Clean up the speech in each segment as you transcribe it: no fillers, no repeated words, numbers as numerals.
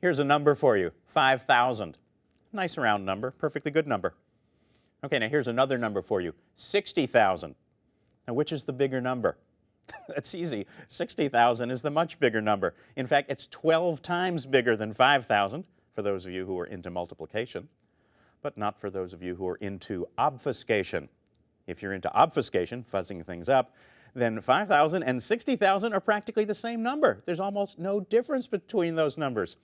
Here's a number for you, 5,000. Nice round number, perfectly good number. Okay, now here's another number for you, 60,000. Now which is the bigger number? That's easy. 60,000 is the much bigger number. In fact, it's 12 times bigger than 5,000 for those of you who are into multiplication, but not for those of you who are into obfuscation. If you're into obfuscation, fuzzing things up, then 5,000 and 60,000 are practically the same number. There's almost no difference between those numbers.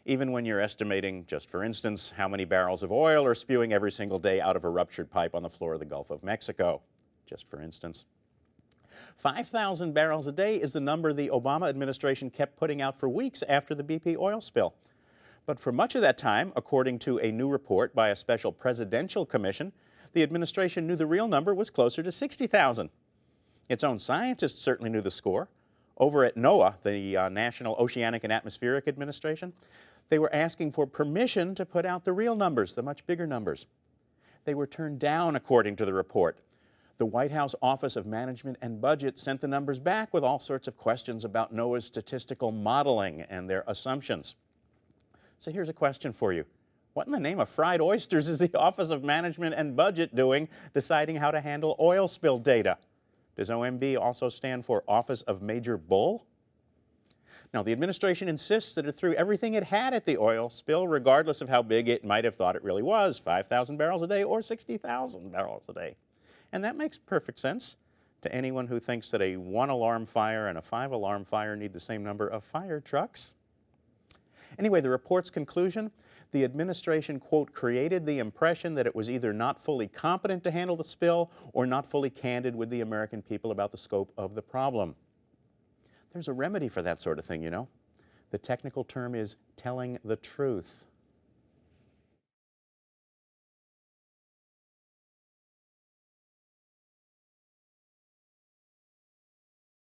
Even when you're estimating, just for instance, how many barrels of oil are spewing every single day out of a ruptured pipe on the floor of the Gulf of Mexico, just for instance. 5,000 barrels a day is the number the Obama administration kept putting out for weeks after the BP oil spill. But for much of that time, according to a new report by a special presidential commission, the administration knew the real number was closer to 60,000. Its own scientists certainly knew the score. Over at NOAA, the National Oceanic and Atmospheric Administration, they were asking for permission to put out the real numbers, the much bigger numbers. They were turned down, according to the report. The White House Office of Management and Budget sent the numbers back with all sorts of questions about NOAA's statistical modeling and their assumptions. So here's a question for you. What in the name of fried oysters is the Office of Management and Budget doing deciding how to handle oil spill data? Does OMB also stand for Office of Major Bull? Now, the administration insists that it threw everything it had at the oil spill, regardless of how big it might have thought it really was, 5,000 barrels a day or 60,000 barrels a day. And that makes perfect sense to anyone who thinks that a 1-alarm fire and a 5-alarm fire need the same number of fire trucks. Anyway, the report's conclusion, the administration, quote, created the impression that it was either not fully competent to handle the spill or not fully candid with the American people about the scope of the problem. There's a remedy for that sort of thing, you know. The technical term is telling the truth.